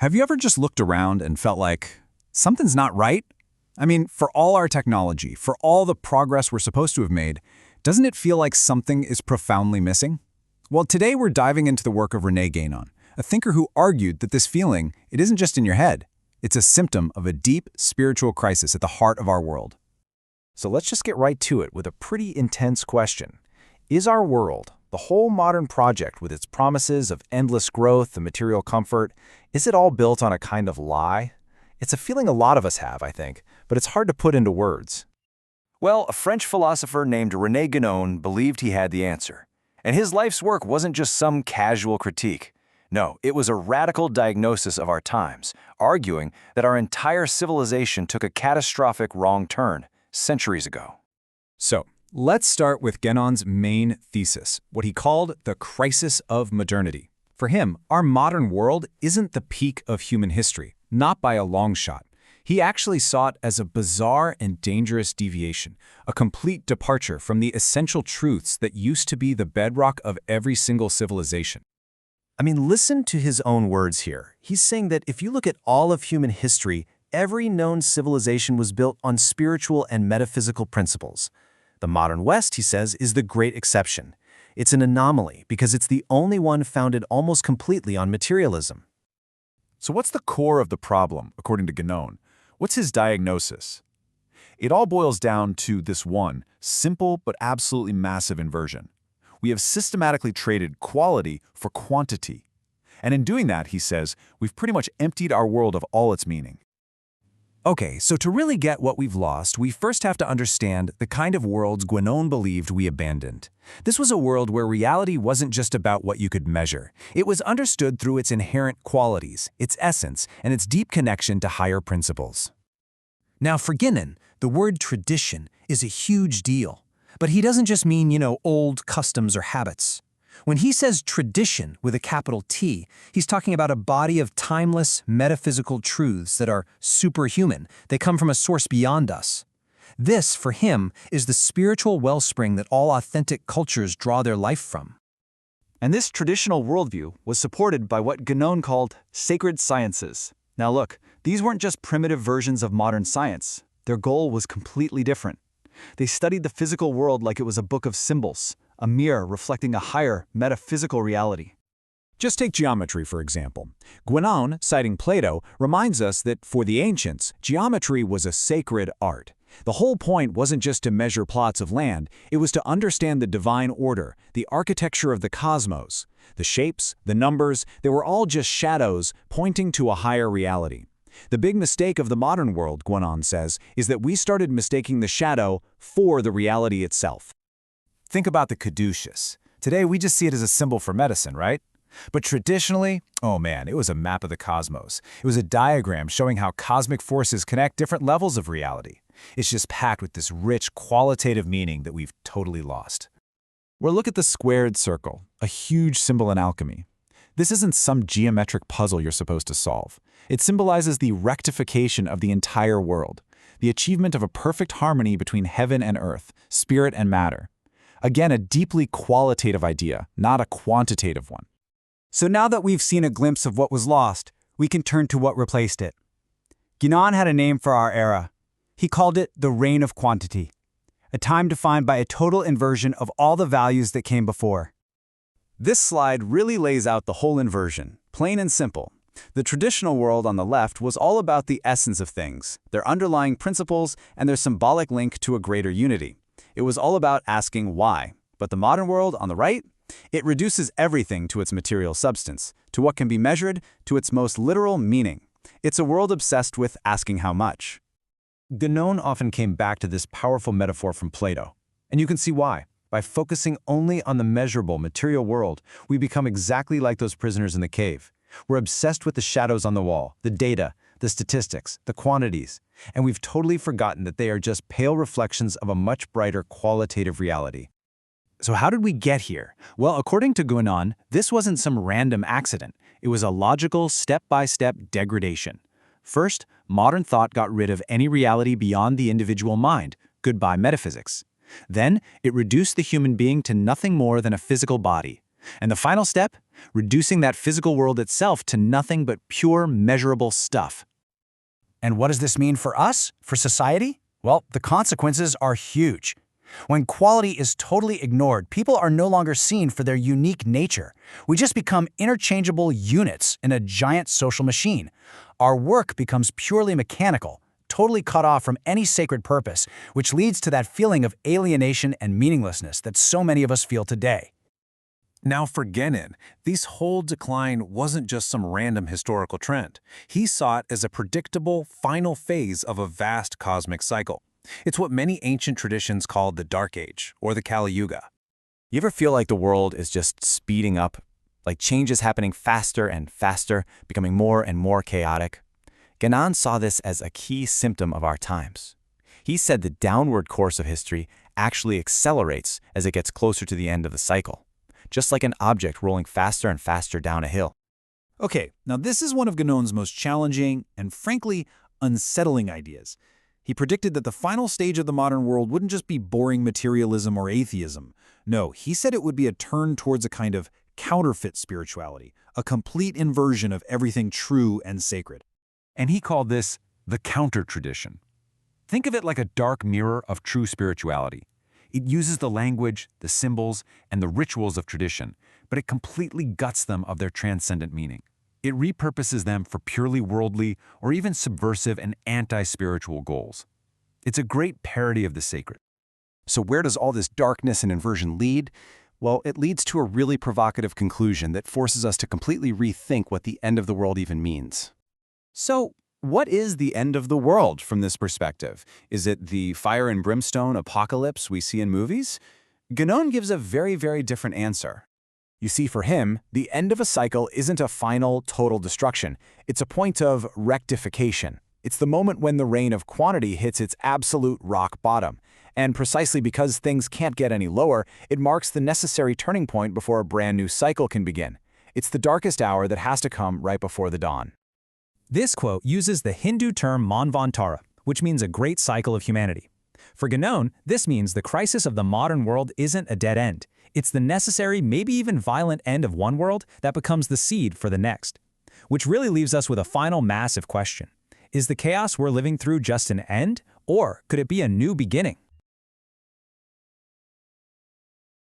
Have you ever just looked around and felt like something's not right? I mean, for all our technology, for all the progress we're supposed to have made, doesn't it feel like something is profoundly missing? Well, today we're diving into the work of René Guénon, a thinker who argued that this feeling, it isn't just in your head. It's a symptom of a deep spiritual crisis at the heart of our world. So let's just get right to it with a pretty intense question. Is our world, the whole modern project with its promises of endless growth and material comfort, is it all built on a kind of lie? It's a feeling a lot of us have, I think, but it's hard to put into words. Well, a French philosopher named René Guénon believed he had the answer. And his life's work wasn't just some casual critique. No, it was a radical diagnosis of our times, arguing that our entire civilization took a catastrophic wrong turn centuries ago. So, let's start with Guénon's main thesis, what he called the crisis of modernity. For him, our modern world isn't the peak of human history, not by a long shot. He actually saw it as a bizarre and dangerous deviation, a complete departure from the essential truths that used to be the bedrock of every single civilization. I mean, listen to his own words here. He's saying that if you look at all of human history, every known civilization was built on spiritual and metaphysical principles. The modern West, he says, is the great exception. It's an anomaly because it's the only one founded almost completely on materialism. So what's the core of the problem, according to Guenon? What's his diagnosis? It all boils down to this one, simple but absolutely massive inversion. We have systematically traded quality for quantity. And in doing that, he says, we've pretty much emptied our world of all its meaning. Okay, so to really get what we've lost, we first have to understand the kind of worlds Guenon believed we abandoned. This was a world where reality wasn't just about what you could measure. It was understood through its inherent qualities, its essence, and its deep connection to higher principles. Now, for Guenon, the word tradition is a huge deal. But he doesn't just mean, old customs or habits. When he says tradition with a capital T, he's talking about a body of timeless, metaphysical truths that are superhuman. They come from a source beyond us. This, for him, is the spiritual wellspring that all authentic cultures draw their life from. And this traditional worldview was supported by what Guenon called sacred sciences. Now look, these weren't just primitive versions of modern science. Their goal was completely different. They studied the physical world like it was a book of symbols, a mirror reflecting a higher, metaphysical reality. Just take geometry, for example. Guenon, citing Plato, reminds us that for the ancients, geometry was a sacred art. The whole point wasn't just to measure plots of land, it was to understand the divine order, the architecture of the cosmos. The shapes, the numbers, they were all just shadows pointing to a higher reality. The big mistake of the modern world, Guenon says, is that we started mistaking the shadow for the reality itself. Think about the caduceus. Today, we just see it as a symbol for medicine, right? But traditionally, oh man, it was a map of the cosmos. It was a diagram showing how cosmic forces connect different levels of reality. It's just packed with this rich, qualitative meaning that we've totally lost. Or look at the squared circle, a huge symbol in alchemy. This isn't some geometric puzzle you're supposed to solve. It symbolizes the rectification of the entire world, the achievement of a perfect harmony between heaven and earth, spirit and matter. Again, a deeply qualitative idea, not a quantitative one. So now that we've seen a glimpse of what was lost, we can turn to what replaced it. Guenon had a name for our era. He called it the reign of quantity, a time defined by a total inversion of all the values that came before. This slide really lays out the whole inversion, plain and simple. The traditional world on the left was all about the essence of things, their underlying principles, and their symbolic link to a greater unity. It was all about asking why. But the modern world on the right, it reduces everything to its material substance, to what can be measured, to its most literal meaning. It's a world obsessed with asking how much. Guenon often came back to this powerful metaphor from Plato. And you can see why. By focusing only on the measurable, material world, we become exactly like those prisoners in the cave. We're obsessed with the shadows on the wall, the data, the statistics, the quantities, and we've totally forgotten that they are just pale reflections of a much brighter qualitative reality. So how did we get here? Well, according to Guenon, this wasn't some random accident. It was a logical, step-by-step degradation. First, modern thought got rid of any reality beyond the individual mind. Goodbye metaphysics. Then, it reduced the human being to nothing more than a physical body. And the final step? reducing that physical world itself to nothing but pure, measurable stuff. And what does this mean for us, for society? Well, the consequences are huge. When quality is totally ignored, people are no longer seen for their unique nature. We just become interchangeable units in a giant social machine. Our work becomes purely mechanical, totally cut off from any sacred purpose, which leads to that feeling of alienation and meaninglessness that so many of us feel today. Now for Guenon, this whole decline wasn't just some random historical trend. He saw it as a predictable, final phase of a vast cosmic cycle. It's what many ancient traditions called the Dark Age, or the Kali Yuga. You ever feel like the world is just speeding up? Like change is happening faster and faster, becoming more and more chaotic? Guenon saw this as a key symptom of our times. He said the downward course of history actually accelerates as it gets closer to the end of the cycle, just like an object rolling faster and faster down a hill. Okay, now this is one of Guénon's most challenging and, frankly, unsettling ideas. He predicted that the final stage of the modern world wouldn't just be boring materialism or atheism. No, he said it would be a turn towards a kind of counterfeit spirituality, a complete inversion of everything true and sacred. And he called this the counter-tradition. Think of it like a dark mirror of true spirituality. It uses the language, the symbols, and the rituals of tradition, but it completely guts them of their transcendent meaning. It repurposes them for purely worldly or even subversive and anti-spiritual goals. It's a great parody of the sacred. So where does all this darkness and inversion lead? Well, it leads to a really provocative conclusion that forces us to completely rethink what the end of the world even means. So, what is the end of the world from this perspective? Is it the fire and brimstone apocalypse we see in movies? Guénon gives a very, very different answer. You see, for him, the end of a cycle isn't a final, total destruction. It's a point of rectification. It's the moment when the reign of quantity hits its absolute rock bottom. And precisely because things can't get any lower, it marks the necessary turning point before a brand new cycle can begin. It's the darkest hour that has to come right before the dawn. This quote uses the Hindu term Manvantara, which means a great cycle of humanity. For Guénon, this means the crisis of the modern world isn't a dead end. It's the necessary, maybe even violent end of one world that becomes the seed for the next. Which really leaves us with a final massive question. Is the chaos we're living through just an end, or could it be a new beginning?